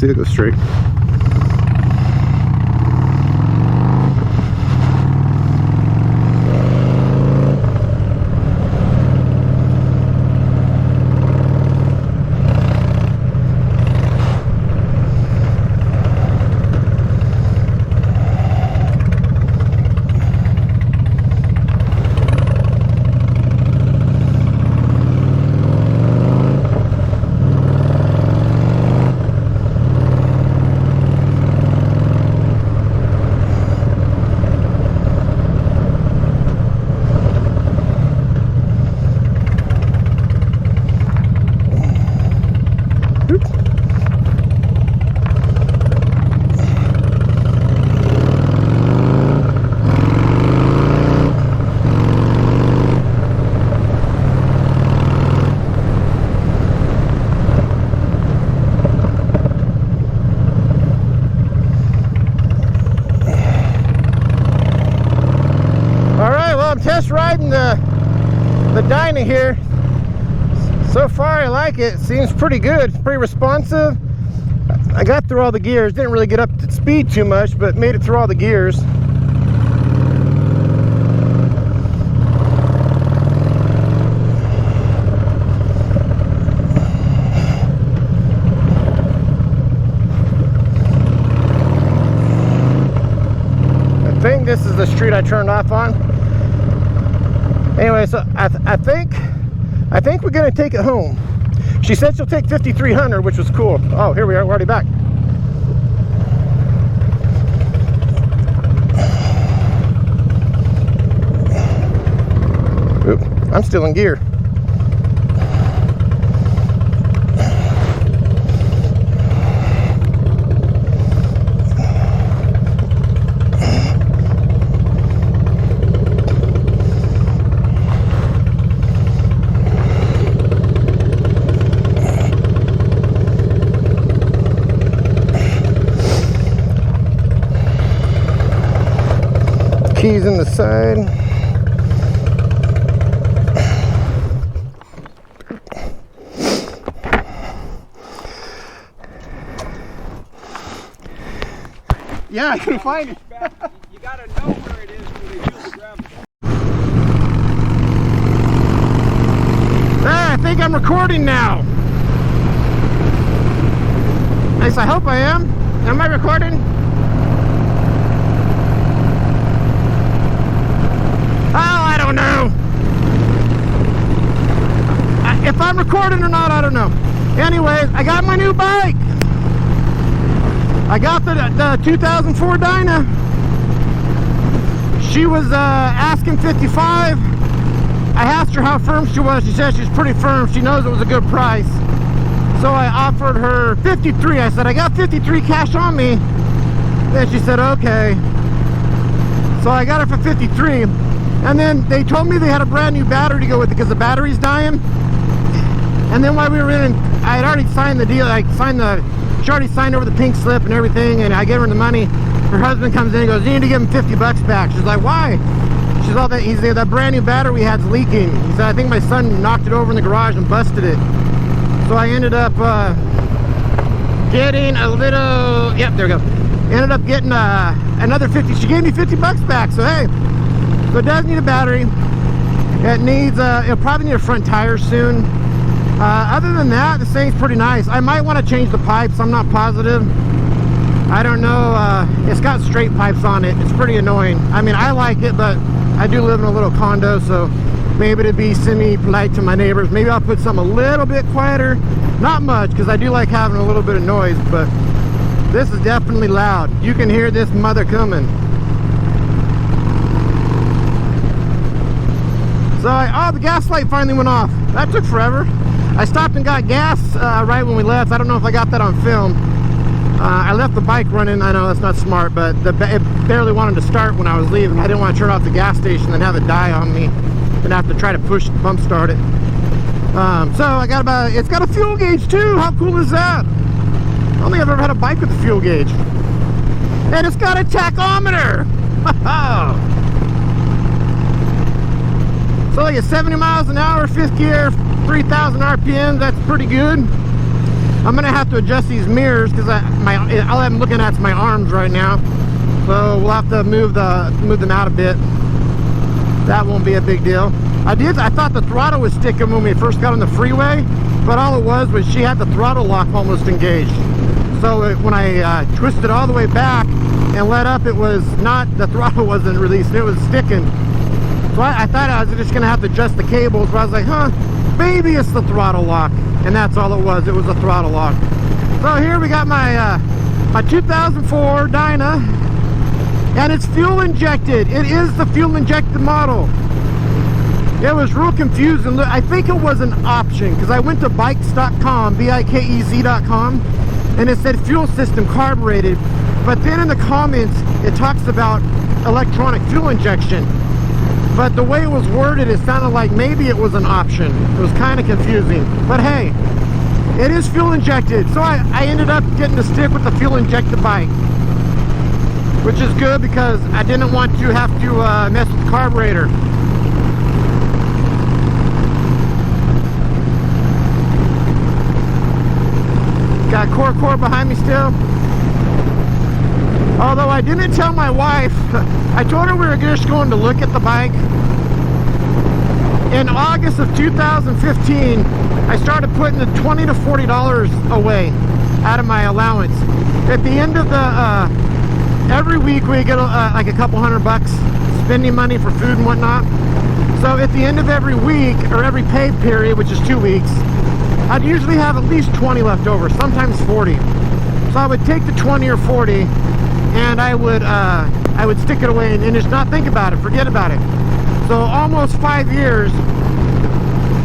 See, it goes straight. Test riding the Dyna here. So far I like it. Seems pretty good. It's pretty responsive. I got through all the gears. Didn't really get up to speed too much, but made it through all the gears. I think this is the street I turned off on. Anyway, so I think we're gonna take it home. She said she'll take 5,300, which was cool. Oh, here we are. We're already back. Oop, I'm still in gear. Keys in the side. Yeah, I couldn't find it. You gotta know where it is when they use the gravel. Ah, I think I'm recording now. At least I hope I am. Am I recording? Know if I'm recording or not, I don't know. Anyways, I got my new bike. I got the 2004 Dyna. She was asking 55. I asked her how firm she was. She said she's pretty firm. She knows it was a good price. So I offered her 53. I said, I got 53 cash on me. Then she said, okay. So I got her for 53. And then they told me they had a brand new battery to go with it because the battery's dying. And then while we were in, I had already signed the deal. She already signed over the pink slip and everything, and I gave her the money. Her husband comes in and goes, you need to give him 50 bucks back. She's like, why? She's all that, that brand new battery we had's leaking. He said, I think my son knocked it over in the garage and busted it. So I ended up getting a little, yep, there we go. Ended up getting another 50. She gave me 50 bucks back, so hey. So it does need a battery. It needs, it'll probably need a front tire soon. Other than that, the thing's pretty nice. I might want to change the pipes. I'm not positive. I don't know. It's got straight pipes on it. It's pretty annoying. I mean, I like it, but I do live in a little condo, so maybe to be semi-polite to my neighbors, maybe I'll put something a little bit quieter. Not much, because I do like having a little bit of noise, but this is definitely loud. You can hear this mother coming. So, the gas light finally went off. That took forever. I stopped and got gas right when we left. I don't know if I got that on film. I left the bike running. I know that's not smart, but it barely wanted to start when I was leaving. I didn't want to turn off the gas station and have it die on me and have to try to push bump start it. So I got it's got a fuel gauge too. How cool is that? I don't think I've ever had a bike with a fuel gauge. And it's got a tachometer. So like at 70 miles an hour, fifth gear, 3,000 RPM, that's pretty good. I'm gonna have to adjust these mirrors because all I'm looking at is my arms right now. So we'll have to move them out a bit. That won't be a big deal. I thought the throttle was sticking when we first got on the freeway, but all it was she had the throttle lock almost engaged. So when I twisted all the way back and let up, it was not, the throttle wasn't released, it was sticking. So I thought I was just gonna have to adjust the cables, but I was like, huh, maybe it's the throttle lock. And that's all it was a throttle lock. So here we got my 2004 Dyna, and it's fuel injected. It is the fuel injected model. It was real confusing. I think it was an option because I went to bikes.com, bikez.com, and it said fuel system carbureted. But then in the comments, it talks about electronic fuel injection. But the way it was worded, it sounded like maybe it was an option. It was kind of confusing. But hey, it is fuel injected. So I ended up getting to stick with the fuel injected bike, which is good because I didn't want to have to mess with the carburetor. Got core behind me still. Although I didn't tell my wife, I told her we were just going to look at the bike. In August of 2015, I started putting the $20 to $40 away out of my allowance. At the end of the, every week we get like a couple $100 spending money for food and whatnot. So at the end of every week, or every pay period, which is 2 weeks, I'd usually have at least 20 left over, sometimes 40. So I would take the 20 or 40 and I would stick it away and just not think about it, forget about it. So almost 5 years,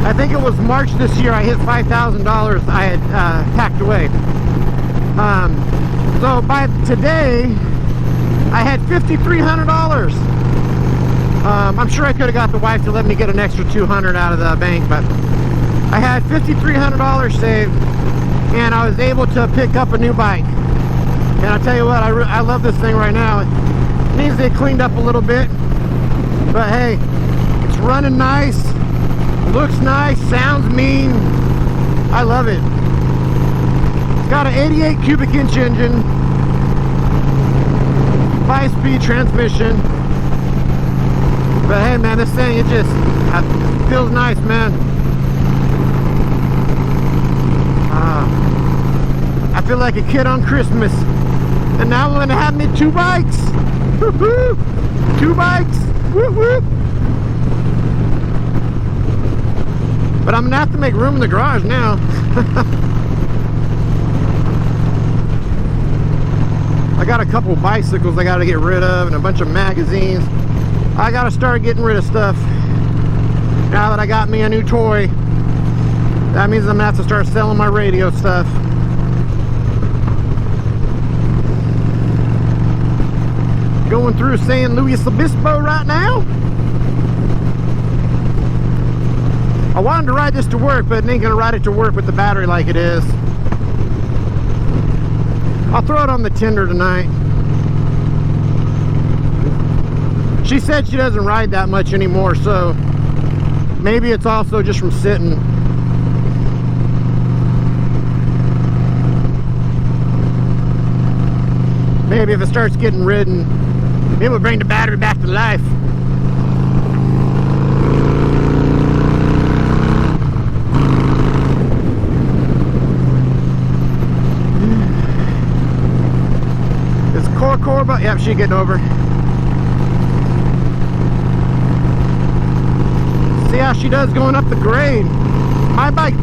I think it was March this year, I hit $5,000 I had packed away. So by today, I had $5,300. I'm sure I could have got the wife to let me get an extra $200 out of the bank, but I had $5,300 saved, and I was able to pick up a new bike. And I'll tell you what, I love this thing right now. It needs to get cleaned up a little bit, but hey, it's running nice, looks nice, sounds mean. I love it. It's got an 88 cubic inch engine, 5-speed transmission. But hey man, this thing, it just feels nice, man. I feel like a kid on Christmas. And now I'm gonna have me 2 bikes. Woo-hoo! 2 bikes. Woo-hoo! But I'm gonna have to make room in the garage now. I got a couple bicycles I gotta get rid of and a bunch of magazines. I gotta start getting rid of stuff. Now that I got me a new toy, that means I'm gonna have to start selling my radio stuff. Going through San Luis Obispo right now. I wanted to ride this to work, but it ain't gonna ride it to work with the battery like it is. I'll throw it on the tender tonight. She said she doesn't ride that much anymore, so maybe it's also just from sitting. Maybe if it starts getting ridden, it will bring the battery back to life. Is core, but yep, she's getting over. See how she does going up the grade. My bike,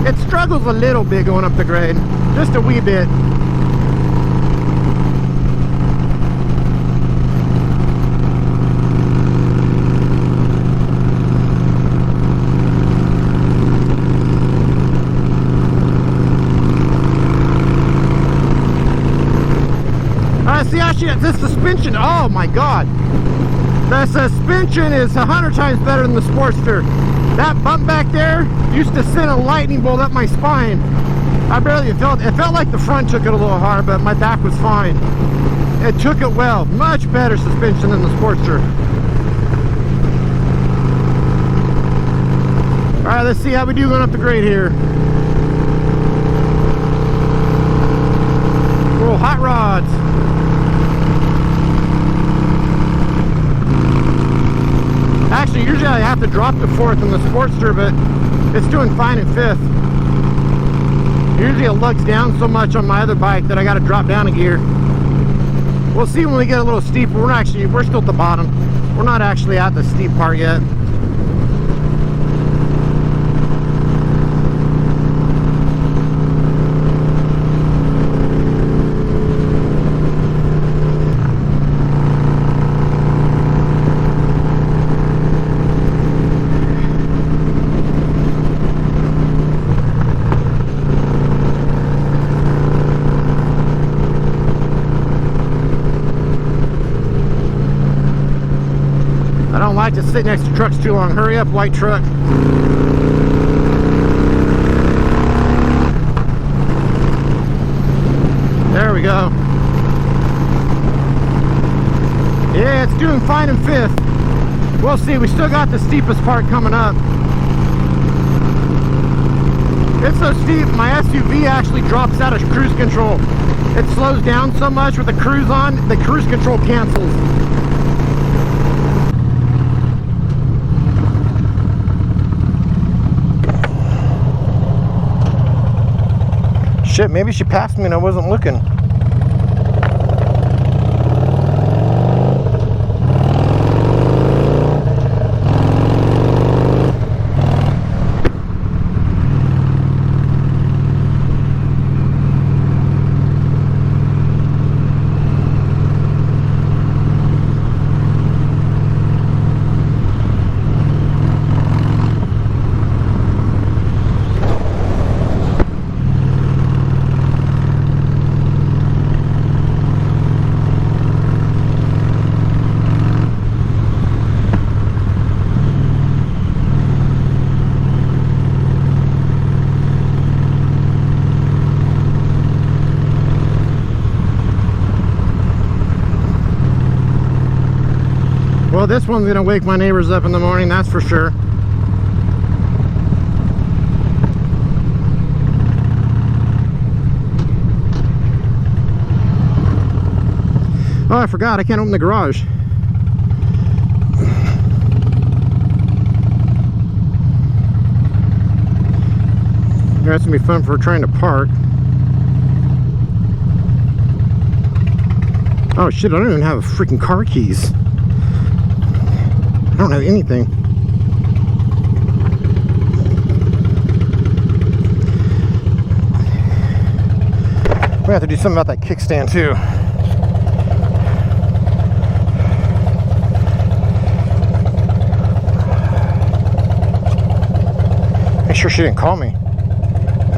it struggles a little bit going up the grade, just a wee bit. See how this suspension, oh my god, the suspension is 100 times better than the Sportster. That bump back there used to send a lightning bolt up my spine. I barely felt it. Felt like the front took it a little hard, but my back was fine. It took it well. Much better suspension than the Sportster. All right, let's see how we do going up the grade here. have to drop to 4th in the Sportster, but it's doing fine in 5th. Usually it lugs down so much on my other bike that I got to drop down a gear. We'll see when we get a little steeper. We're still at the bottom. We're not actually at the steep part yet. I don't like to sit next to trucks too long. Hurry up, white truck. There we go. Yeah, it's doing fine in 5th. We'll see. We still got the steepest part coming up. It's so steep, my SUV actually drops out of cruise control. It slows down so much with the cruise on, the cruise control cancels. Shit, maybe she passed me and I wasn't looking. Well, this one's gonna wake my neighbors up in the morning, that's for sure. Oh, I forgot, I can't open the garage. That's gonna be fun for trying to park. Oh shit, I don't even have freaking car keys. I don't have anything. We have to do something about that kickstand too. Make sure she didn't call me.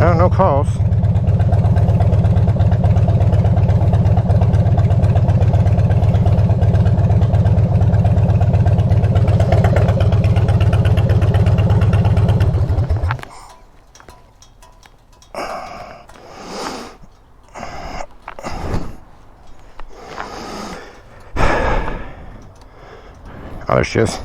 Oh, no calls. Oh, there she is.